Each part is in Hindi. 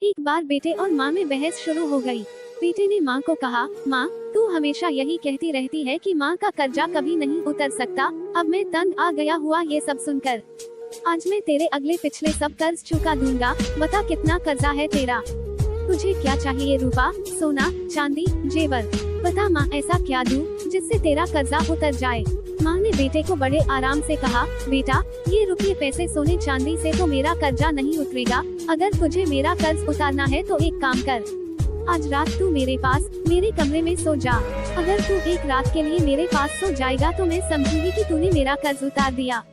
एक बार बेटे और माँ में बहस शुरू हो गई। बेटे ने माँ को कहा, माँ, तू हमेशा यही कहती रहती है कि माँ का कर्जा कभी नहीं उतर सकता। अब मैं तंग आ गया हुआ ये सब सुनकर। आज मैं तेरे अगले पिछले सब कर्ज चुका दूंगा। बता कितना कर्जा है तेरा? तुझे क्या चाहिए? रूपा, सोना, चांदी, जेवर? बता माँ, ऐसा क्या दूं जिससे तेरा कर्जा उतर जाए? माँ ने बेटे को बड़े आराम से कहा, बेटा, ये रुपये पैसे सोने चांदी से तो मेरा कर्जा नहीं उतरेगा। अगर तुझे मेरा कर्ज उतारना है तो एक काम कर, आज रात तू मेरे पास मेरे कमरे में सो जा। अगर तू एक रात के लिए मेरे पास सो जाएगा तो मैं समझूंगी कि तूने मेरा कर्ज उतार दिया।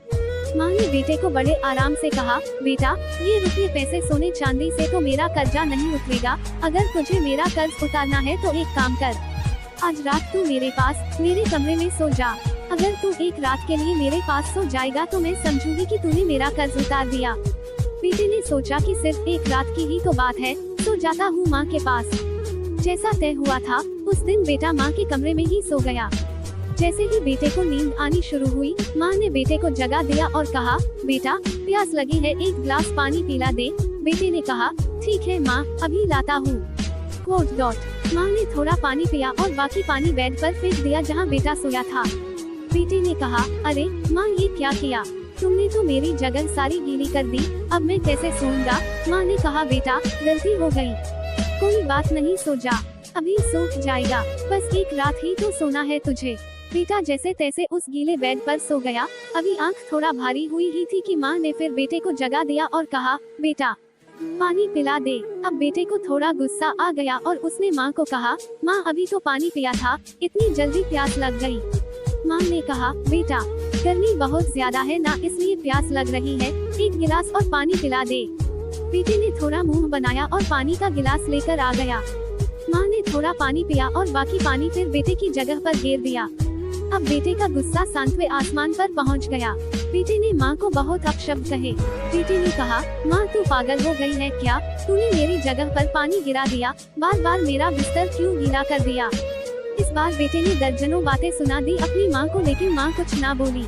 माँ ने बेटे को बड़े आराम से कहा, बेटा, ये रुपये पैसे सोने चांदी से तो मेरा कर्जा नहीं उतरेगा। अगर तुझे मेरा कर्ज उतारना है तो एक काम कर, आज रात तू मेरे पास मेरे कमरे में सो जा। अगर तू एक रात के लिए मेरे पास सो जाएगा तो मैं समझूंगी कि तूने मेरा कर्ज उतार दिया। बेटे ने सोचा कि सिर्फ एक रात की ही तो बात है, सो जाता हूँ माँ के पास। जैसा तय हुआ था, उस दिन बेटा माँ के कमरे में ही सो गया। जैसे ही बेटे को नींद आनी शुरू हुई, माँ ने बेटे को जगा दिया और कहा, बेटा, प्यास लगी है, एक गिलास पानी पिला दे। बेटे ने कहा, ठीक है माँ, अभी लाता हूँ। माँ ने थोड़ा पानी पिया और बाकी पानी बेड पर फेंक दिया जहाँ बेटा सोया था। बेटे ने कहा, अरे माँ, ये क्या किया? तुमने तो मेरी जगह सारी गीली कर दी। अब मैं कैसे सोऊंगा? माँ ने कहा, बेटा, गलती हो गई, कोई बात नहीं, सो जा, अभी सूख जाएगा। बस एक रात ही तो सोना है तुझे। बेटा जैसे तैसे उस गीले बेड पर सो गया। अभी आंख थोड़ा भारी हुई ही थी कि माँ ने फिर बेटे को जगा दिया और कहा, बेटा, पानी पिला दे। अब बेटे को थोड़ा गुस्सा आ गया और उसने माँ को कहा, माँ, अभी तो पानी पिया था, इतनी जल्दी प्यास लग गई। माँ ने कहा, बेटा, गर्मी बहुत ज्यादा है ना, इसलिए प्यास लग रही है, एक गिलास और पानी पिला दे। बेटे ने थोड़ा मुंह बनाया और पानी का गिलास लेकर आ गया। माँ ने थोड़ा पानी पिया और बाकी पानी फिर बेटे की जगह पर गिर दिया। अब बेटे का गुस्सा सांतवें आसमान पर पहुँच गया। बेटे ने माँ को बहुत अपशब्द कहे। बेटे ने कहा, माँ, तू पागल हो गई है क्या? तूने मेरी जगह पर पानी गिरा दिया, बार बार मेरा बिस्तर क्यों गीला कर दिया? इस बार बेटे ने दर्जनों बातें सुना दी अपनी माँ को, लेकिन माँ कुछ ना बोली।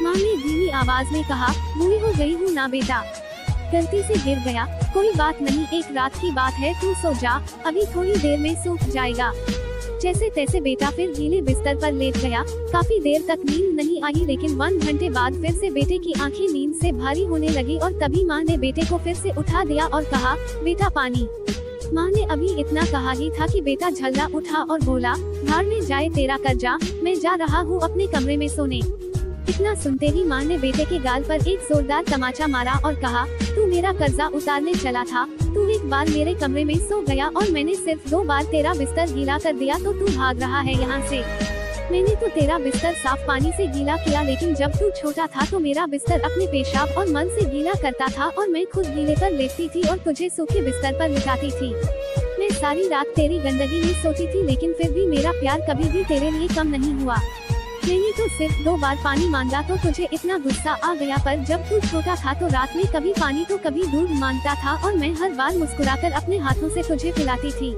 माँ ने धीमी आवाज में कहा, बूढ़ी हो गई हूँ ना बेटा, गलती से गिर गया, कोई बात नहीं, एक रात की बात है, तू सो जा, अभी थोड़ी देर में सूख जाएगा। जैसे तैसे बेटा फिर गीले बिस्तर पर लेट गया। काफी देर तक नींद नहीं आई, लेकिन 1 घंटे बाद फिर से बेटे की आंखें नींद से भारी होने लगी और तभी माँ ने बेटे को फिर से उठा दिया और कहा, बेटा, पानी। माँ ने अभी इतना कहा ही था कि बेटा झल्ला उठा और बोला, भाड़ में जाए तेरा कर्जा, मैं जा रहा हूँ अपने कमरे में सोने। इतना सुनते ही माँ ने बेटे के गाल पर एक जोरदार तमाचा मारा और कहा, तू मेरा कर्जा उतारने चला था, तू एक बार मेरे कमरे में सो गया और मैंने सिर्फ 2 बार तेरा बिस्तर गीला कर दिया तो तू भाग रहा है यहाँ से। मैंने तो तेरा बिस्तर साफ पानी से गीला किया, लेकिन जब तू छोटा था तो मेरा बिस्तर अपने पेशाब और मल से गीला करता था और मैं खुद गीले पर लेटती थी और तुझे सूखे बिस्तर पर लिटाती थी। मैं सारी रात तेरी गंदगी में सोती थी, लेकिन फिर भी मेरा प्यार कभी भी तेरे लिए कम नहीं हुआ। मैंने तो सिर्फ 2 बार पानी मांगा तो तुझे इतना गुस्सा आ गया, पर जब तू छोटा था तो रात में कभी पानी तो कभी दूध मांगता था और मैं हर बार मुस्कुराकर अपने हाथों से तुझे पिलाती थी।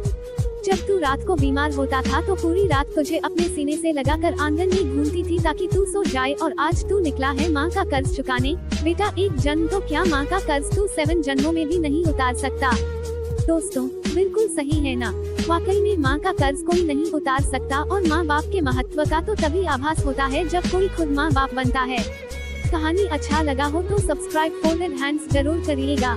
जब तू रात को बीमार होता था तो पूरी रात तुझे अपने सीने से लगाकर आंगन में घूमती थी ताकि तू सो जाए, और आज तू निकला है माँ का कर्ज चुकाने। बेटा, एक जन्म तो क्या, माँ का कर्ज तू 7 जन्मों में भी नहीं उतार सकता। दोस्तों, बिल्कुल सही है ना? वाकई में माँ का कर्ज कोई नहीं उतार सकता, और माँ बाप के महत्व का तो तभी आभास होता है जब कोई खुद माँ बाप बनता है। कहानी अच्छा लगा हो तो सब्सक्राइब फोल्डेड हैंड्स जरूर करिएगा।